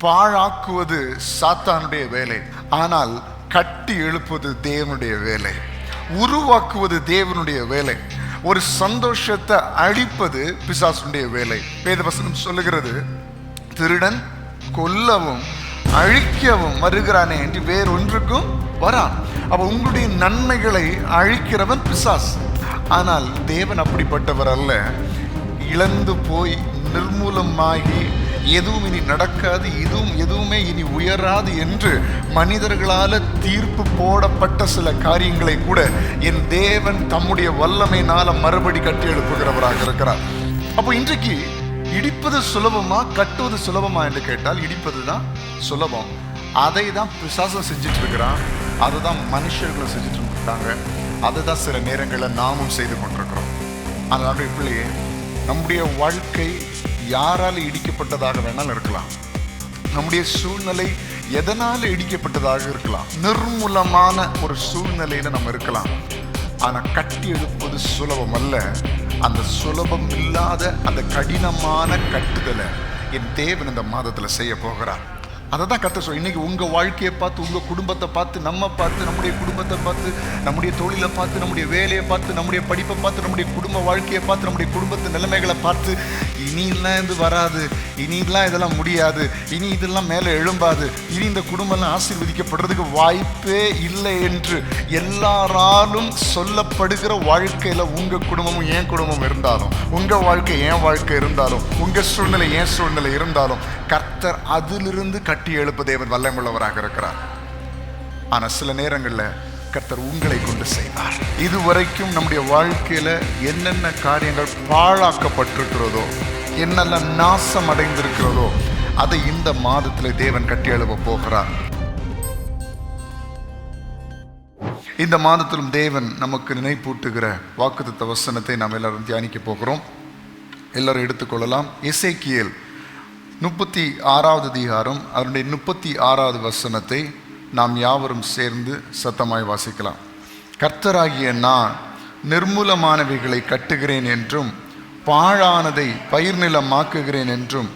பாழாக்குவது சாத்தானுடைய வேலை, ஆனால் கட்டி எழுப்புவது தேவனுடைய வேலை, உருவாக்குவது தேவனுடைய வேலை, ஒரு சந்தோஷத்தை அழிப்பது பிசாசுடைய வேலை. வேதவசனம் சொல்லுகிறது, திருடன் கொல்லவும் அழிக்கவும் வருகிறானே என்று வேறொன்றுக்கும் வரான். அப்ப உங்களுடைய நன்மைகளை அழிக்கிறவன் பிசாஸ். ஆனால் தேவன் அப்படிப்பட்டவர் அல்ல. இழந்து போய் நிர்மூலமாகி எதுவும் இனி நடக்காது, எதுவுமே இனி உயராது என்று மனிதர்களால தீர்ப்பு போடப்பட்ட சில காரியங்களை கூட என் தேவன் தம்முடைய வல்லமையினால மறுபடி கட்டி எழுப்புகிறவராக இருக்கிறார். அப்போ இன்றைக்கு இடிப்பது சுலபமா கட்டுவது சுலபமா என்று கேட்டால் இடிப்பது தான் சுலபம். அதை தான் பிசாசம் செஞ்சுட்டு இருக்கிறான், அதை தான் மனுஷர்களும் செஞ்சுட்டு இருக்காங்க, அதை தான் சில நேரங்களில் நாமும் செய்து கொண்டிருக்கிறோம். அதனால பிள்ளையே, நம்முடைய வாழ்க்கை யாரால இடிக்கப்பட்டதாக வேணாலும் இருக்கலாம், நம்முடைய சூழ்நிலை எதனால இடிக்கப்பட்டதாக இருக்கலாம், நிர்மூலமான ஒரு சூழ்நிலையில நம்ம இருக்கலாம். ஆனா கட்டி எழுப்பது சுலபம் அல்ல. அந்த சுலபம் இல்லாத அந்த கடினமான கட்டுதலை என் தேவன் இந்த மாதத்துல செய்ய போகிறார். அதை தான் கர்த்தர் சொல்ல. இன்னைக்கு உங்க வாழ்க்கையை பார்த்து, உங்க குடும்பத்தை பார்த்து, நம்முடைய குடும்பத்தை பார்த்து, நம்முடைய தொழிலை பார்த்து, நம்முடைய வேலையை பார்த்து, நம்முடைய படிப்பை பார்த்து, நம்முடைய குடும்ப வாழ்க்கையை பார்த்து, நம்முடைய குடும்பத்து நிலைமைகளை பார்த்து, இனிலாம் இது வராது, இனிலாம் இதெல்லாம் முடியாது, இனி இதெல்லாம் மேலே எழும்பாது, இனி இந்த குடும்பம்லாம் ஆசீர்வதிக்கப்படுறதுக்கு வாய்ப்பே இல்லை என்று எல்லாராலும் சொல்லப்படுகிற வாழ்க்கையில உங்க குடும்பமும் என் குடும்பம் இருந்தாலும், உங்க வாழ்க்கை என் வாழ்க்கை இருந்தாலும், உங்க சூழ்நிலை என் சூழ்நிலை இருந்தாலும், கர்த்தர் அதிலிருந்து கட்டி எழுப்ப தேவன் வல்லமையுள்ளவராக இருக்கிறார். ஆனா சில நேரங்கள்ல கர்த்தர் உங்களை கொண்டு செய்வார். இதுவரைக்கும் நம்முடைய வாழ்க்கையில என்னென்ன காரியங்கள் பாழாக்கப்பட்டிருக்கிறதோ, என்னெல்லாம் நாசம் அடைந்திருக்கிறதோ, அதை இந்த மாதத்துல தேவன் கட்டி எழுப்ப போகிறார். இந்த மாதத்திலும் தேவன் நமக்கு நினைப்பூட்டுகிற வாக்குத்தத்த வசனத்தை நாம் எல்லாரும் தியானிக்க போகிறோம். எல்லாரும் எடுத்துக்கொள்ளலாம். எசேக்கியேல் 36வது அதிகாரம் அதனுடைய 36வது வசனத்தை நாம் யாவரும் சேர்ந்து சத்தமாய் வாசிக்கலாம். கர்த்தராகிய நான் நிர்மூலமானவைகளை கட்டுகிறேன் என்றும் பாழானதை பயிர் நிலமாக்குகிறேன் என்றும்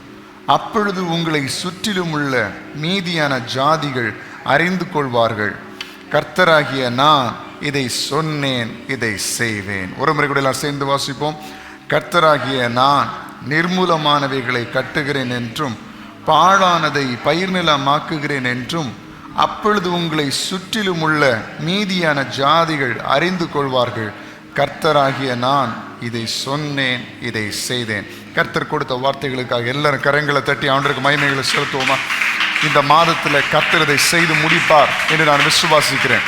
அப்பொழுது உங்களை சுற்றிலும் உள்ள மீதியான ஜாதிகள் அறிந்து கொள்வார்கள். கர்த்தராகிய நான் இதை சொன்னேன், இதை செய்வேன். ஒரு முறை கூட எல்லாம் சேர்ந்து வாசிப்போம். கர்த்தராகிய நான் நிர்மூலமானவைகளை கட்டுகிறேன் என்றும் பாழானதை பயிர் நிலமாக்குகிறேன் என்றும் அப்பொழுது உங்களை சுற்றிலும் உள்ள மீதியான ஜாதிகள் அறிந்து கொள்வார்கள். கர்த்தராகிய நான் இதை சொன்னேன், இதை செய்தேன். கர்த்தர் கொடுத்த வார்த்தைகளுக்காக எல்லாரும் கரங்களை தட்டி ஆண்டவருக்கு மகிமைகளை செலுத்துவோமா? இந்த மாதத்துல கர்த்தர் இதை செய்து முடிப்பார் என்று நான் விசுவாசிக்கிறேன்.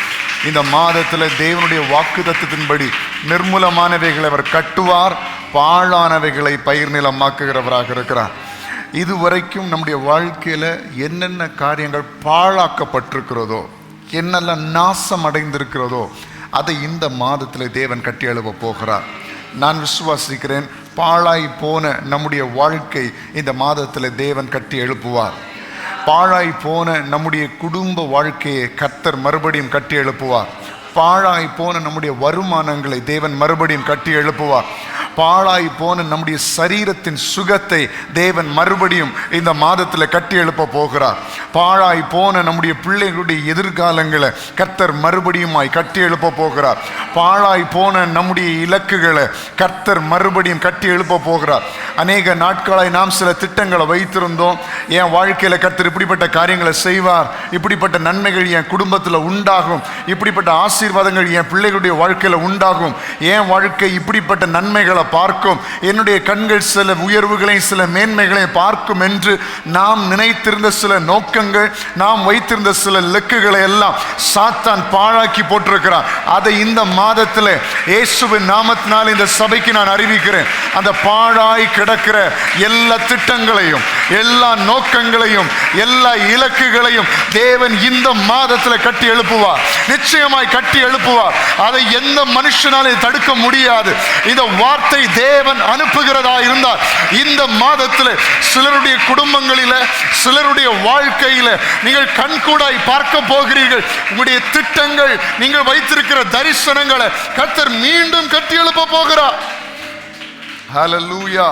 இந்த மாதத்துல தேவனுடைய வாக்குத்தத்தத்தின்படி நிர்மூலமானவைகளை அவர் கட்டுவார், பாழானவைகளை பயிர் நிலமாக்குகிறவராக இருக்கிறார். இதுவரைக்கும் நம்முடைய வாழ்க்கையில என்னென்ன காரியங்கள் பாழாக்கப்பட்டிருக்கிறதோ, என்னெல்லாம் நாசம் அடைந்திருக்கிறதோ, அதை இந்த மாதத்துல தேவன் கட்டி எழுப்ப போகிறார். நான் விசுவாசிக்கிறேன், பாழாய் போன நம்முடைய வாழ்க்கை இந்த மாதத்துல தேவன் கட்டி எழுப்புவார். பாழாய் போன நம்முடைய குடும்ப வாழ்க்கையை கர்த்தர் மறுபடியும் கட்டி எழுப்புவார். பாழாய் போன நம்முடைய வருமானங்களை தேவன் மறுபடியும் கட்டி எழுப்புவார். பாழாய் போன நம்முடைய சரீரத்தின் சுகத்தை தேவன் மறுபடியும் இந்த மாதத்தில் கட்டி எழுப்ப போகிறார். பாழாய் போன நம்முடைய பிள்ளைகளுடைய எதிர்காலங்களை கர்த்தர் மறுபடியுமாய் கட்டி எழுப்ப போகிறார். பாழாய் போன நம்முடைய இலக்குகளை கர்த்தர் மறுபடியும் கட்டி எழுப்ப போகிறார். அநேக நாட்களாய் நாம் சில திட்டங்களை வைத்திருந்தோம். என் வாழ்க்கையில கர்த்தர் இப்படிப்பட்ட காரியங்களை செய்வார், இப்படிப்பட்ட நன்மைகள் என் குடும்பத்தில் உண்டாகும், இப்படிப்பட்ட ஆசீர்வாதங்கள் என் பிள்ளைகளுடைய வாழ்க்கையில உண்டாகும், என் வாழ்க்கை இப்படிப்பட்ட நன்மைகளை பார்க்கும், என்னுடைய கண்கள் சில உயர்வுகளையும் சில மேன்மைகளையும் பார்க்கும் என்று நாம் நினைத்திருந்த சில நோக்கங்கள், நாம் வைத்திருந்த சில இலக்குகளை எல்லாம் சாத்தான் பாழாக்கி போட்டிருக்கிறான். அதை இந்த மாதத்தில் இயேசுவின் நாமத்தினால் இந்த சபைக்கு நான் அறிவிக்கிறேன். அந்த பாழாய் கிடக்கிற எல்லா திட்டங்களையும், எல்லா நோக்கங்களையும், எல்லா இலக்குகளையும் தேவன் இந்த மாதத்தில் கட்டி எழுப்புவார். நிச்சயமாய் கட்டி எழுப்புவார். அதை எந்த மனுஷனாலும் தடுக்க முடியாது. இந்த வார்த்தை தேவன் அனுப்புகிறதா இருந்தால் இந்த மாதத்தில் சிலருடைய குடும்பங்களில, சிலருடைய வாழ்க்கையில நீங்கள் கண்கூடாய் பார்க்க போகிறீர்கள். உங்களுடைய திட்டங்கள், நீங்கள் வைத்திருக்கிற தரிசனங்களை கர்த்தர் மீண்டும் கட்டி எழுப்ப போகிறார். ஹல்லேலூயா.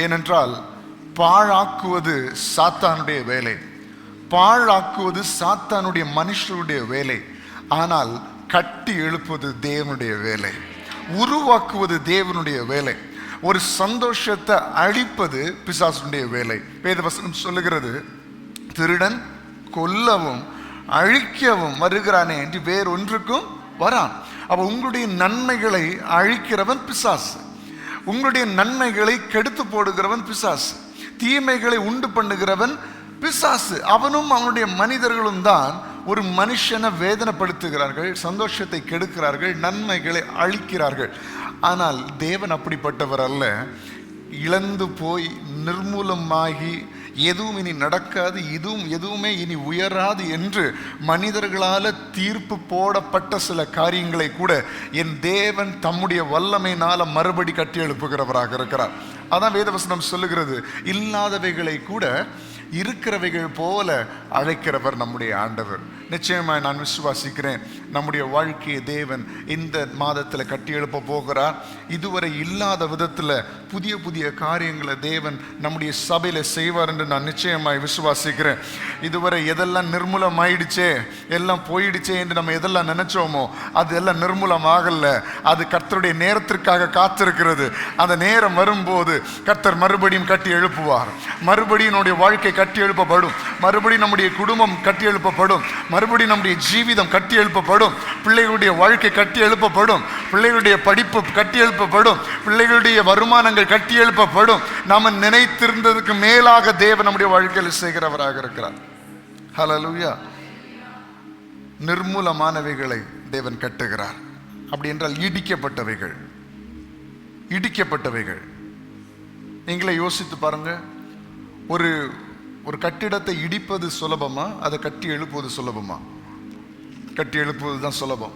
ஏனென்றால் பாழாக்குவது சாத்தானுடைய வேலை, பாழாக்குவது சாத்தானுடைய மனுஷருடைய வேலை. ஆனால் கட்டி எழுப்புவது தேவனுடைய வேலை, உருவாக்குவது தேவனுடைய வேலை. ஒரு சந்தோஷத்தை அழிப்பது பிசாசுடைய வேலை. வேதவசனம் சொல்லுகிறது, திருடன் கொல்லவும் அழிக்கவும் வருகிறானே என்று வேறொன்றுக்கும் வரான். அப்ப உங்களுடைய நன்மைகளை அழிக்கிறவன் பிசாசு, உங்களுடைய நன்மைகளை கெடுத்து போடுகிறவன் பிசாசு, தீமைகளை உண்டு பண்ணுகிறவன் பிசாசு. அவனும் அவனுடைய மனிதர்களும் தான் ஒரு மனுஷனை வேதனைப்படுத்துகிறார்கள், சந்தோஷத்தை கெடுக்கிறார்கள், நன்மைகளை அழிக்கிறார்கள். ஆனால் தேவன் அப்படிப்பட்டவர் அல்ல. இழந்து போய் நிர்மூலமாகி எதுவும் இனி நடக்காது, எதுவுமே இனி உயராது என்று மனிதர்களால் தீர்ப்பு போடப்பட்ட சில காரியங்களை கூட என் தேவன் தம்முடைய வல்லமையினால மறுபடி கட்டி எழுப்புகிறவராக இருக்கிறார். அதான் வேதவசனம் சொல்லுகிறது, இல்லாதவைகளை கூட இருக்கிறவைகள் போல அழைக்கிறவர் நம்முடைய ஆண்டவர். நிச்சயமாய் நான் விசுவாசிக்கிறேன், நம்முடைய வாழ்க்கையை தேவன் இந்த மாதத்தில் கட்டி எழுப்ப போகிறார். இதுவரை இல்லாத விதத்தில் புதிய புதிய காரியங்களை தேவன் நம்முடைய சபையில் செய்வார் என்று நான் நிச்சயமாய் விசுவாசிக்கிறேன். இதுவரை எதெல்லாம் நிர்மூலம் ஆயிடுச்சே, எல்லாம் போயிடுச்சே என்று நம்ம எதெல்லாம் நினைச்சோமோ அது எல்லாம் நிர்மூலம் ஆகல. அது கர்த்தருடைய நேரத்திற்காக காத்திருக்கிறது. அந்த நேரம் வரும்போது கர்த்தர் மறுபடியும் கட்டி எழுப்புவார். மறுபடியும் நம்முடைய வாழ்க்கை கட்டி எழுப்பப்படும், மறுபடியும் நம்முடைய குடும்பம் கட்டி எழுப்பப்படும், மறுபடியும் நம்முடைய ஜீவிதம் கட்டி எழுப்பப்படும், பிள்ளைகளுடைய வாழ்க்கை கட்டி எழுப்பப்படும், பிள்ளைகளுடைய படிப்பு கட்டி எழுப்பப்படும், பிள்ளைகளுடைய வருமானங்கள் கட்டி எழுப்பப்படும். நாம நினைத்திருந்ததுக்கு மேலாக தேவன் நம்முடைய வாழ்க்கையில் செய்கிறவராக இருக்கிறார். ஹல்லேலூயா. நிர்மூலமானவைகளை தேவன் கட்டுகிறார். அப்படி என்றால் இடிக்கப்பட்டவைகள், இடிக்கப்பட்டவைகள். நீங்களே யோசித்து பாருங்க, ஒரு கட்டிடத்தை இடிப்பது சுலபமா, அதை கட்டி எழுப்புவது சுலபமா? கட்டி எழுப்புவது தான் சுலபம்.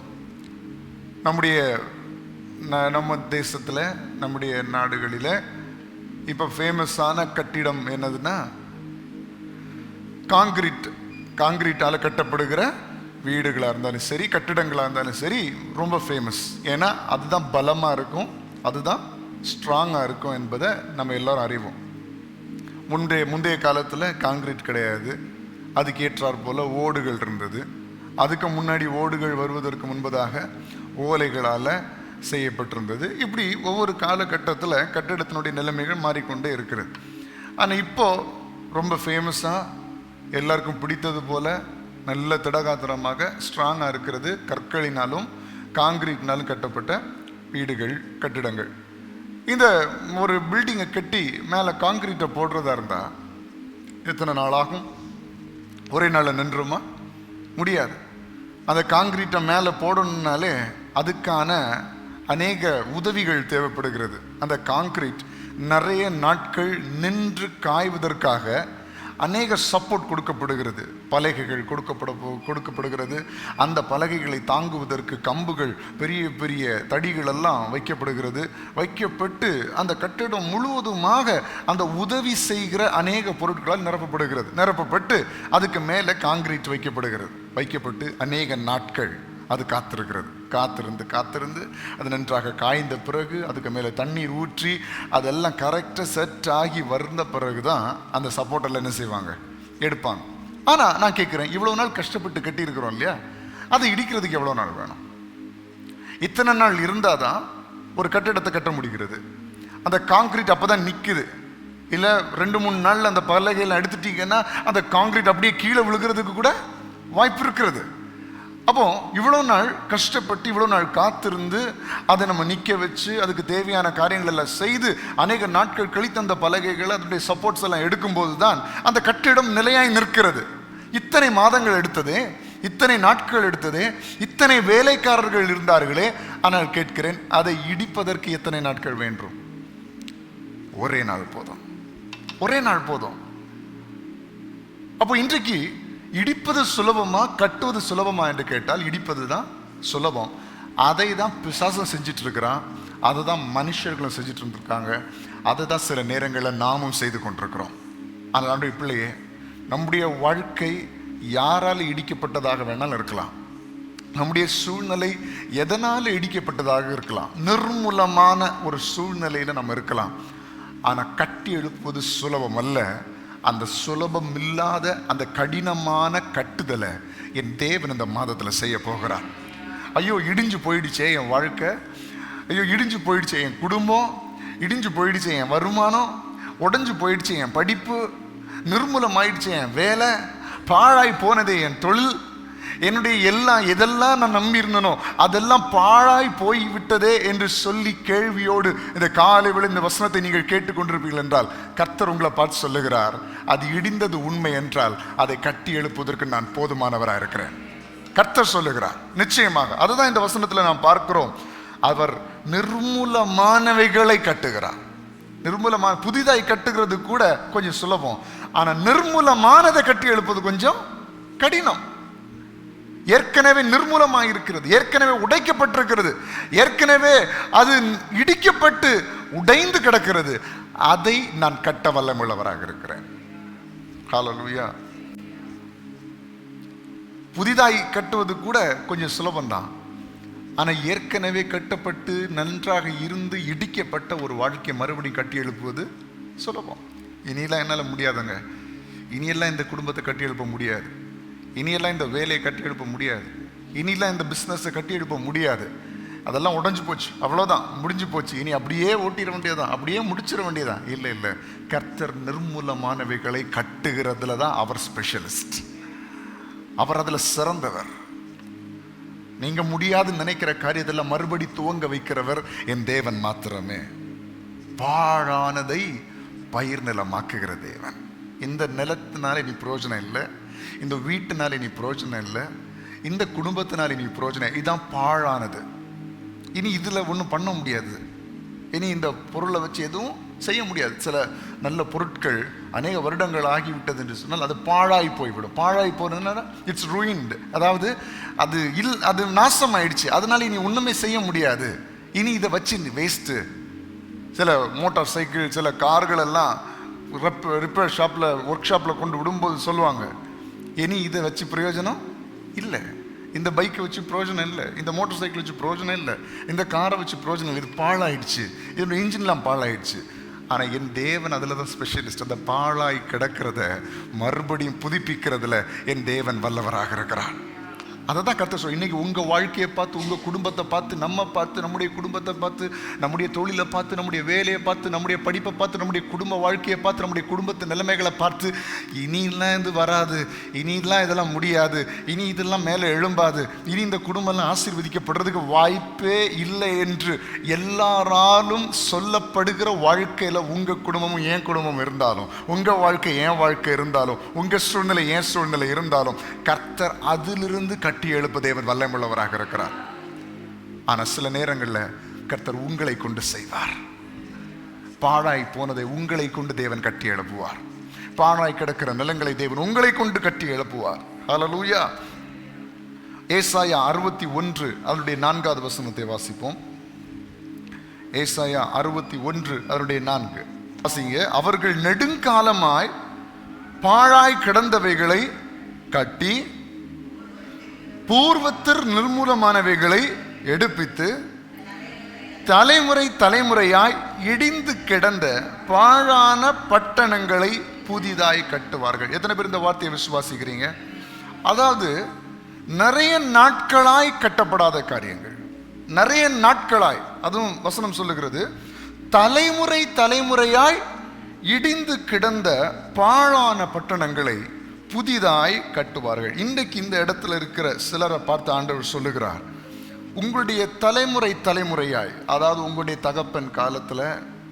நம்ம தேசத்தில், நம்முடைய நாடுகளில் இப்போ ஃபேமஸான கட்டிடம் என்னதுன்னா காங்கிரீட்டால் கட்டப்படுகிற வீடுகளாக இருந்தாலும் சரி, கட்டிடங்களாக இருந்தாலும் சரி, ரொம்ப ஃபேமஸ். ஏன்னா அதுதான் பலமாக இருக்கும், அதுதான் ஸ்ட்ராங்காக இருக்கும் என்பதை நம்ம எல்லாரும் அறிவோம். முந்தைய காலத்தில் காங்கிரீட் கிடையாது, அதுக்கு ஏற்றாற் போல் ஓடுகள் இருந்தது. அதுக்கு முன்னாடி ஓடுகள் வருவதற்கு முன்பதாக ஓலைகளால் செய்யப்பட்டிருந்தது. இப்படி ஒவ்வொரு காலகட்டத்தில் கட்டிடத்தினுடைய நிலைமைகள் மாறிக்கொண்டே இருக்கிறது. ஆனால் இப்போது ரொம்ப ஃபேமஸாக எல்லாருக்கும் பிடித்தது போல் நல்ல திடகாத்திரமாக ஸ்ட்ராங்காக இருக்கிறது கற்களினாலும் காங்கிரீட்னாலும் கட்டப்பட்ட வீடுகள், கட்டிடங்கள். இந்த ஒரு பில்டிங்கை கட்டி மேலே காங்கிரீட்டை போடுறதா இருந்தால் எத்தனை நாள் ஆகும்? ஒரே நாளில் நின்றுமா? முடியாது. அந்த காங்கிரீட்டை மேலே போடணுன்னாலே அதுக்கான அநேக உதவிகள் தேவைப்படுகிறது. அந்த காங்கிரீட் நிறைய நாட்கள் நின்று காய்வதற்காக அநேக சப்போர்ட் கொடுக்கப்படுகிறது, பலகைகள் கொடுக்கப்படுகிறது. அந்த பலகைகளை தாங்குவதற்கு கம்புகள், பெரிய பெரிய தடிகள் எல்லாம் வைக்கப்பட்டு அந்த கட்டிடம் முழுவதுமாக அந்த உதவி செய்கிற அநேக பொருட்களால் நிரப்பப்பட்டு அதுக்கு மேலே காங்கிரீட் வைக்கப்பட்டு அநேக நாட்கள் அது காத்திருந்து அது நன்றாக காய்ந்த பிறகு அதுக்கு மேலே தண்ணீர் ஊற்றி அதெல்லாம் கரெக்டாக செட் ஆகி வந்த பிறகு தான் அந்த சப்போர்ட்டெல்லாம் என்ன செய்வாங்க, எடுப்பாங்க. ஆனால் நான் கேட்குறேன், இவ்வளோ நாள் கஷ்டப்பட்டு கட்டியிருக்கிறோம் இல்லையா, அதை இடிக்கிறதுக்கு எவ்வளோ நாள் வேணும்? இத்தனை நாள் இருந்தால் தான் ஒரு கட்டிடத்தை கட்ட முடிகிறது. அந்த காங்கிரீட் அப்போ தான் நிற்குது. இல்லை 2-3 நாளில் அந்த பலகையில் எடுத்துட்டீங்கன்னா அந்த காங்கிரீட் அப்படியே கீழே விழுகிறதுக்கு கூட வாய்ப்பு இருக்கிறது. அப்போ இவ்வளோ நாள் கஷ்டப்பட்டு இவ்வளோ நாள் காத்திருந்து அதை நம்ம நிற்க வச்சு அதுக்கு தேவையான காரியங்கள் எல்லாம் செய்து அநேக நாட்கள் கழித்து அந்த பலகைகள் அதனுடைய சப்போர்ட்ஸ் எல்லாம் எடுக்கும்போது தான் அந்த கட்டிடம் நிலையாய் நிற்கிறது. இத்தனை மாதங்கள் எடுத்ததே, இத்தனை நாட்கள் எடுத்ததே, இத்தனை வேலைக்காரர்கள் இருந்தார்களே. ஆனால் கேட்கிறேன், அதை இடிப்பதற்கு எத்தனை நாட்கள் வேண்டும்? ஒரே நாள் போதும். அப்போ இன்றைக்கு இடிப்பது சுலபமா, கட்டுவது சுலபமா என்று கேட்டால் இடிப்பது தான் சுலபம். அதை தான் பிசாசும் செஞ்சிட்டு இருக்கிறான், அதை தான் மனுஷர்களும் செஞ்சிட்டு இருந்திருக்காங்க, அதை தான் சில நேரங்களில் நாமும் செய்து கொண்டிருக்கிறோம். ஆனால் நம்முடைய பிள்ளையே, நம்முடைய வாழ்க்கை யாரால் இடிக்கப்பட்டதாக வேணாலும் இருக்கலாம், நம்முடைய சூழ்நிலை எதனால் இடிக்கப்பட்டதாக இருக்கலாம், நிர்மூலமான ஒரு சூழ்நிலையில் நம்ம இருக்கலாம். ஆனால் கட்டி எழுப்புவது சுலபம் அல்ல. அந்த சுலபம் இல்லாத அந்த கடினமான கட்டுதலை என் தேவன் இந்த மாதத்தில் செய்ய போகிறார். ஐயோ இடிஞ்சு போயிடுச்சே என் வாழ்க்கை, ஐயோ இடிஞ்சு போயிடுச்சே என் குடும்பம், இடிஞ்சு போயிடுச்சே என் வருமானம், உடஞ்சு போயிடுச்சு என் படிப்பு, நிர்மூலமாயிடுச்சு என் வேலை, பாழாய் போனதே என் தொழில், என்னுடைய எதெல்லாம் நான் நம்பியிருந்தனோ அதெல்லாம் பாழாய் போய் விட்டதே என்று சொல்லி கேள்வியோடு இந்த காலை வேளை இந்த வசனத்தை நீங்கள் கேட்டுக்கொண்டிருப்பீர்கள் என்றால் கர்த்தர் உங்களை பார்த்து சொல்லுகிறார், அது இடிந்தது உண்மை என்றால் அதை கட்டி எழுப்புவதற்கு நான் போதுமானவராக இருக்கிறேன். கர்த்தர் சொல்லுகிறார் நிச்சயமாக. அதுதான் இந்த வசனத்தில் நாம் பார்க்கிறோம். அவர் நிர்மூலமானவைகளை கட்டுகிறார். புதிதாய் கட்டுகிறது கூட கொஞ்சம் சுலபம், ஆனா நிர்மூலமானதை கட்டி எழுப்பது கொஞ்சம் கடினம். ஏற்கனவே நிர்மூலமாயிருக்கிறது, ஏற்கனவே உடைக்கப்பட்டிருக்கிறது, ஏற்கனவே அது இடிக்கப்பட்டு உடைந்து கிடக்கிறது, அதை நான் கட்ட வல்லமுள்ளவராக இருக்கிறேன். ஹல்லேலூயா. புதிதாய் கட்டுவது கூட கொஞ்சம் சுலபம்தான், ஆனால் ஏற்கனவே கட்டப்பட்டு நன்றாக இருந்து இடிக்கப்பட்ட ஒரு வாழ்க்கையை மறுபடியும் கட்டி எழுப்புவது சுலபம். இனியெல்லாம் என்னால் முடியாதுங்க, இனியெல்லாம் இந்த குடும்பத்தை கட்டி எழுப்ப முடியாது, இனியெல்லாம் இந்த வேலையை கட்டி எழுப்ப முடியாது, இனியெல்லாம் இந்த பிஸ்னஸை கட்டி எழுப்ப முடியாது, அதெல்லாம் உடஞ்சி போச்சு, அவ்வளோதான், முடிஞ்சு போச்சு, இனி அப்படியே ஓட்டிட வேண்டியதான், அப்படியே முடிச்சிட வேண்டியதான். இல்லை இல்லை, கர்த்தர் நிர்மூலமானவைகளை கட்டுகிறதுல தான் அவர் ஸ்பெஷலிஸ்ட், அவர் அதில் சிறந்தவர். நீங்க முடியாதுன்னு நினைக்கிற காரியத்தில் மறுபடி துவங்க வைக்கிறவர் என் தேவன் மாத்திரமே. பாழானதை பயிர் நிலமாக்குகிற தேவன். இந்த நிலத்தினால நீ பிரயோஜனம் இல்லை, இந்த வீட்டினால நீ பிரயோஜனம் இல்லை, இந்த குடும்பத்தினால நீ பிரயோஜனம், இதுதான் பாழானது, இனி இதுல ஒன்றும் பண்ண முடியாது, இனி இந்த பொருளை வச்சு எதுவும் செய்ய முடியாது. சில நல்ல பொருட்கள் அநேக வருடங்கள் ஆகிவிட்டது என்று சொன்னால் அது பாழாய் போய்விடும். பாழாய் போனதுனால இட்ஸ் ரூயின்டு, அதாவது அது நாசம் ஆயிடுச்சு, அதனால இனி ஒண்ணுமே செய்ய முடியாது, இனி இதை வச்சு வேஸ்ட்டு. சில மோட்டார் சைக்கிள், சில கார்கள் எல்லாம் ரிப்பேர் ஷாப்பில், ஒர்க் ஷாப்பில் கொண்டு விடும்போது சொல்லுவாங்க, இனி இதை வச்சு பிரயோஜனம் இல்லை, இந்த பைக்கை வச்சு பிரயோஜனம் இல்லை, இந்த மோட்டார் சைக்கிள் வச்சு பிரயோஜனம் இல்லை, இந்த காரை வச்சு பிரயோஜனம் இல்லை, இது பாழாயிடுச்சு, இதோட இன்ஜின்லாம் பாழாயிடுச்சு. ஆனால் என் தேவன் அதில் தான் ஸ்பெஷலிஸ்ட். அந்த பாழாய் கிடக்கிறத மறுபடியும் புதுப்பிக்கிறதுல என் தேவன் வல்லவராக இருக்கிறார். அதை தான் கர்த்தர் சொல்ல. இன்னைக்கு உங்கள் வாழ்க்கையை பார்த்து, உங்கள் குடும்பத்தை பார்த்து, நம்ம பார்த்து, நம்முடைய குடும்பத்தை பார்த்து, நம்முடைய தொழிலை பார்த்து, நம்முடைய வேலையை பார்த்து, நம்முடைய படிப்பை பார்த்து, நம்முடைய குடும்ப வாழ்க்கையை பார்த்து, நம்முடைய குடும்பத்து நிலைமைகளை பார்த்து, இனிலாம் இது வராது, இனிலாம் இதெல்லாம் முடியாது, இனி இதெல்லாம் மேலே எழும்பாது, இனி இந்த குடும்பம்லாம் ஆசீர்வதிக்கப்படுறதுக்கு வாய்ப்பே இல்லை என்று எல்லாராலும் சொல்லப்படுகிற வாழ்க்கையில் உங்கள் குடும்பமும் என் குடும்பம் இருந்தாலும், உங்கள் வாழ்க்கை என் வாழ்க்கை இருந்தாலும், உங்கள் சூழ்நிலை என் சூழ்நிலை இருந்தாலும், கர்த்தர் அதிலிருந்து கட்டி எழுப்ப தேவன் வல்லமுள்ளவராக இருக்கிறார். ஆனால் சில நேரங்களில் கர்த்தர் உங்களை கொண்டு செய்வார். பாழாய் போனதை உங்களை கொண்டு தேவன் கட்டி எழுப்புவார். பாழாய் கிடக்கிற நிலங்களை தேவன் உங்களை கொண்டு கட்டி எழுப்புவார். ஹல்லேலூயா. ஏசாயா 61 அதனுடைய 4வது வசனத்தை வாசிப்போம். ஏசாயா 61 அதனுடைய 4 வாசிங்க. அவர்கள் நெடுங்காலமாய் பாழாய் கிடந்தவைகளை கட்டி பூர்வத்திற் நிர்மூலமானவைகளை எடுப்பித்து தலைமுறை தலைமுறையாய் இடிந்து கிடந்த பாழான பட்டணங்களை புதிதாய் கட்டுவார்கள். எத்தனை பேர் இந்த வார்த்தையை விசுவாசிக்கிறீங்க? அதாவது நிறைய நாட்களாய் கட்டப்படாத காரியங்கள், நிறைய நாட்களாய், அதுவும் வசனம் சொல்லுகிறது தலைமுறை தலைமுறையாய் இடிந்து கிடந்த பாழான பட்டணங்களை புதிதாய் கட்டுவார்கள். இன்றைக்கு இந்த இடத்துல இருக்கிற சிலரை பார்த்து ஆண்டவர் சொல்லுகிறார், உங்களுடைய தலைமுறை தலைமுறையாய், அதாவது உங்களுடைய தகப்பன் காலத்தில்,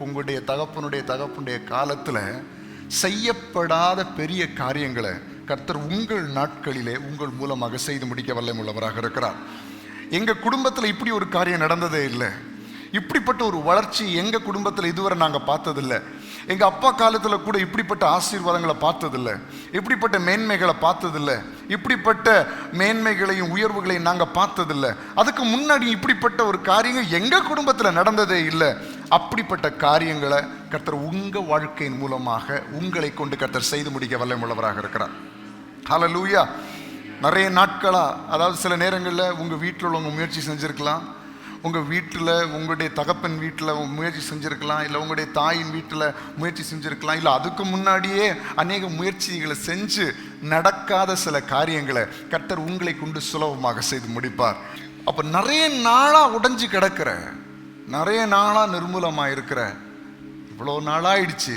உங்களுடைய தகப்பனுடைய காலத்தில் செய்யப்படாத பெரிய காரியங்களை கர்த்தர் உங்கள் நாட்களிலே உங்கள் மூலமாக செய்து முடிக்க வல்லமுள்ளவராக இருக்கிறார். எங்கள் குடும்பத்தில் இப்படி ஒரு காரியம் நடந்ததே இல்லை, இப்படிப்பட்ட ஒரு வளர்ச்சி எங்கள் குடும்பத்தில் இதுவரை நாங்கள் பார்த்ததில்லை, எங்கள் அப்பா காலத்தில் கூட இப்படிப்பட்ட ஆசீர்வாதங்களை பார்த்ததில்லை, இப்படிப்பட்ட மேன்மைகளை பார்த்ததில்லை, இப்படிப்பட்ட மேன்மைகளையும் உயர்வுகளையும் நாங்கள் பார்த்ததில்லை, அதுக்கு முன்னாடி இப்படிப்பட்ட ஒரு காரியங்கள் எங்கள் குடும்பத்தில் நடந்ததே இல்லை. அப்படிப்பட்ட காரியங்களை கர்த்தர் உங்கள் வாழ்க்கையின் மூலமாக உங்களை கொண்டு கர்த்தர் செய்து முடிக்க வல்லமுள்ளவராக இருக்கிறார். ஹல்லேலூயா. நிறைய நாட்களாக, அதாவது சில நேரங்களில் உங்கள் வீட்டில் உள்ளவங்க முயற்சி செஞ்சுருக்கலாம், உங்கள் வீட்டில், உங்களுடைய தகப்பன் வீட்டில் முயற்சி செஞ்சுருக்கலாம், இல்லை உங்களுடைய தாயின் வீட்டில் முயற்சி செஞ்சுருக்கலாம், இல்லை அதுக்கு முன்னாடியே அநேக முயற்சிகளை செஞ்சு நடக்காத சில காரியங்களை கர்த்தர் உங்களை கொண்டு சுலபமாக செய்து முடிப்பார். அப்போ நிறைய நாளாக உடைஞ்சு கிடக்கிற, நிறைய நாளாக நிர்மூலமாக இருக்கிற, இவ்வளோ நாளாயிடுச்சு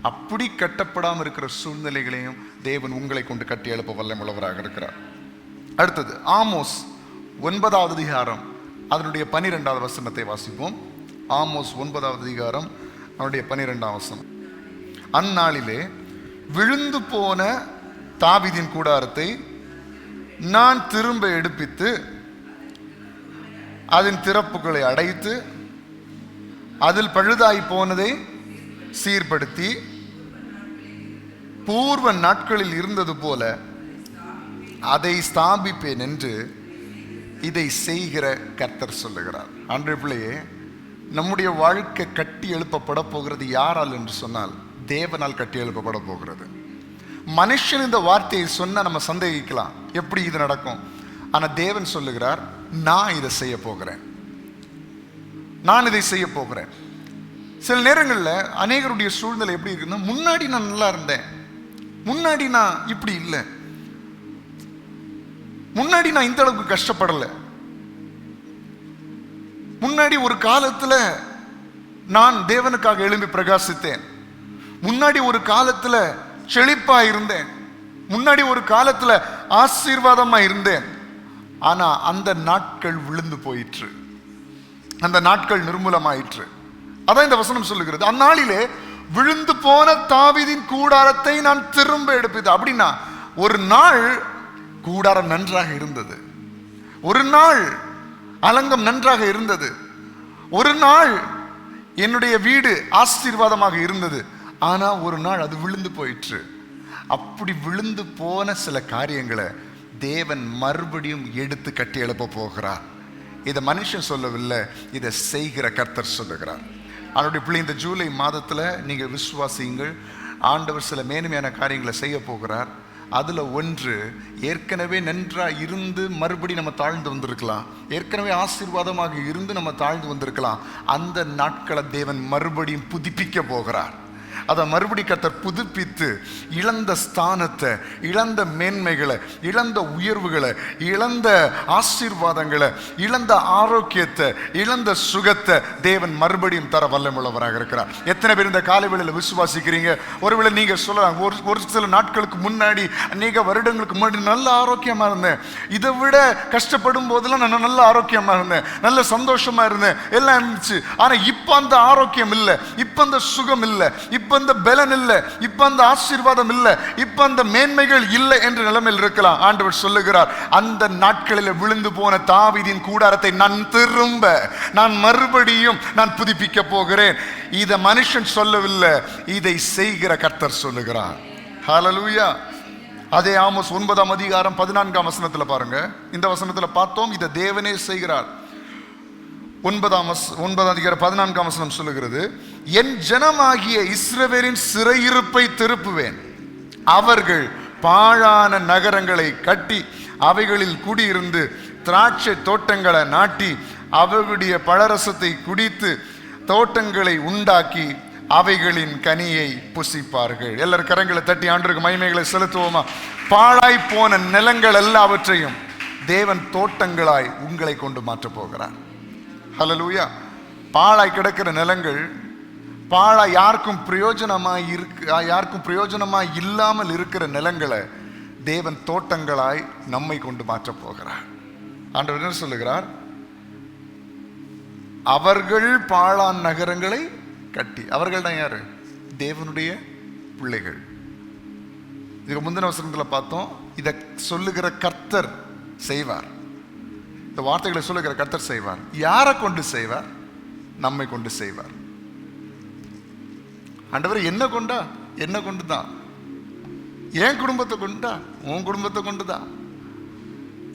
அப்படி கட்டப்படாமல் இருக்கிற சூழ்நிலைகளையும் தேவன் உங்களை கொண்டு கட்டி எழுப்ப வல்லமுள்ளவராக இருக்கிறார். அடுத்தது ஆமோஸ் 9வது அதிகாரம் அதனுடைய 12வது வசனத்தை வாசிப்போம். ஆமோஸ் 9வது அதிகாரம் அதனுடைய 12ஆம் வசனம். அந்நாளிலே விழுந்து போன தாவீதின் கூடாரத்தை நான் திரும்ப எடுப்பித்து அதன் திறப்புகளை அடைத்து அதில் பழுதாய் போனதை சீர்படுத்தி பூர்வ நாட்களில் இருந்தது போல அதை ஸ்தாபிப்பேன் என்று இதை செய்கிற கர்த்தர் சொல்லுகிறார். அன்றைய பிள்ளையே, நம்முடைய வாழ்க்கை கட்டி எழுப்பப்பட போகிறது யாரால் என்று சொன்னால் தேவனால் கட்டி எழுப்பப்பட போகிறது. மனுஷன் இந்த வார்த்தையை சொன்ன நம்ம சந்தேகிக்கலாம், எப்படி இது நடக்கும்? ஆனால் தேவன் சொல்லுகிறார், நான் இதை செய்ய போகிறேன், நான் இதை செய்ய போகிறேன். சில நேரங்களில் அநேகருடைய சூழ்நிலை எப்படி இருக்குன்னா, முன்னாடி நான் நல்லா இருந்தேன், முன்னாடி நான் இப்படி இல்லை, முன்னாடி நான் இந்த அளவுக்கு கஷ்டப்படலை, முன்னாடி ஒரு காலத்தில் நான் தேவனுக்காக எழும்பி பிரகாசித்தேன், முன்னாடி ஒரு காலத்தில் செழிப்பா இருந்தேன், முன்னாடி ஒரு காலத்தில் ஆசீர்வாதமா இருந்தேன். ஆனா அந்த நாட்கள் விழுந்து போயிற்று, அந்த நாட்கள் நிர்மூலமாயிற்று. அதான் இந்த வசனம் சொல்லுகிறது, அந்நாளிலே விழுந்து போன தாவீதின் கூடாரத்தை நான் திரும்ப எடுப்பது. அப்படின்னா ஒரு நாள் கூடாரம் நன்றாக இருந்தது, ஒரு நாள் அலங்கம் நன்றாக இருந்தது, ஒரு நாள் என்னுடைய வீடு ஆசீர்வாதமாக இருந்தது. ஆனா ஒரு நாள் அது விழுந்து போயிற்று. அப்படி விழுந்து போன சில காரியங்களை தேவன் மறுபடியும் எடுத்து கட்டி எழுப்ப போகிறார். இதை மனுஷன் சொல்லவில்லை, இதை செய்கிற கர்த்தர் சொல்லுகிறார். அவருடைய பிள்ளை, இந்த ஜூலை மாதத்தில் நீங்கள் விசுவாசியுங்கள், ஆண்டவர் சில மேன்மையான காரியங்களை செய்ய போகிறார். அதில் ஒன்று, ஏற்கனவே நன்றாக இருந்து மறுபடி நம்ம தாழ்ந்து வந்திருக்கலாம், ஏற்கனவே ஆசீர்வாதமாக இருந்து நம்ம தாழ்ந்து வந்திருக்கலாம். அந்த நாட்களை தேவன் மறுபடியும் புதுப்பிக்க போகிறார். அதை மறுபடி கர்த்தர் புதுப்பித்து இழந்த ஸ்தானத்தை, இழந்த மேன்மைகளை, இழந்த உயர்வுகளை, இழந்த ஆசீர்வாதங்களை, இழந்த ஆரோக்கியத்தை, இழந்த சுகத்தை தேவன் மறுபடியும் தர வல்லமுள்ளவராக இருக்கிறார். எத்தனை பேர் இந்த காலை வேளையில் விசுவாசிக்கிறீங்க? ஒருவேளை நீங்க சொல்லலாம், ஒரு சில நாட்களுக்கு முன்னாடி, அநேக வருடங்களுக்கு முன்னாடி நல்ல ஆரோக்கியமா இருந்தேன், இதை விட கஷ்டப்படும் போதெல்லாம் நான் நல்ல ஆரோக்கியமா இருந்தேன், நல்ல சந்தோஷமா இருந்தேன், எல்லாம் இருந்துச்சு. ஆனா இப்ப அந்த ஆரோக்கியம் இல்லை, இப்ப அந்த சுகம் இல்லை, இப்ப அந்த பலன் இல்லை, இப்ப அந்த ஆசீர்வாதம் இல்லை, இப்ப அந்த மேன்மைகள் இல்லை என்ற நிலைமையில் இருக்கலாம். ஆண்டவர் சொல்லுகிறார், அந்த நாட்களில் விழுந்து போன தாவீதின் கூடாரத்தை நான் மறுபடியும் புதுப்பிக்க போகிறேன். இதை மனுஷன் சொல்லவில்லை, இதை செய்கிற கர்த்தர் சொல்லுகிறார். ஹல்லேலூயா. அதே ஆமோஸ் 9ஆம் அதிகாரம் 14ஆம் வசனத்தில் பாருங்க. இந்த வசனத்தில் பார்த்தோம், இதை தேவனே செய்கிறார். 9ஆம் அதிகாரம் 14ஆம் வசனம் சொல்லுகிறது, என் ஜனமாகிய இஸ்ரவேலின் சிறையிருப்பை திருப்புவேன், அவர்கள் பாழான நகரங்களை கட்டி அவைகளில் குடியிருந்து திராட்சை தோட்டங்களை நாட்டி அவர்களுடைய பழரசத்தை குடித்து தோட்டங்களை உண்டாக்கி அவைகளின் கனியை புசிப்பார்கள். எல்லாரும் கரங்களை தட்டி ஆண்டவருக்கு மகிமைகளை செலுத்துவோமா? பாழாய் போன நிலங்கள் எல்லாவற்றையும் தேவன் தோட்டங்களாய் உங்களை கொண்டு மாற்றப் போகிறார். ஹல்லேலூயா. பாழாய் கிடக்கிற நிலங்கள், பாழாய் யாருக்கும் பிரயோஜனமாய் இல்லாமல் இருக்கிற நிலங்களை தேவன் தோட்டங்களாய் நம்மை கொண்டு மாற்றப் போகிறார். ஆண்டவர் என்ன சொல்லுகிறார்? அவர்கள் பாழான் நகரங்களை கட்டி. அவர்கள் தான் யாரு? தேவனுடைய பிள்ளைகள். இதுக்கு முந்தின வசனத்தில் பார்த்தோம், இதை சொல்லுகிற கர்த்தர் செய்வார். இந்த வார்த்தைகளை சொல்லுகிற கர்த்தர் செய்வார். யாரை கொண்டு செய்வார்? நம்மை கொண்டு செய்வார். ஆண்டவர் என்ன கொண்டா? என்ன கொண்டு தான். என் குடும்பத்தை கொண்டா? உன் குடும்பத்தை கொண்டு தான்.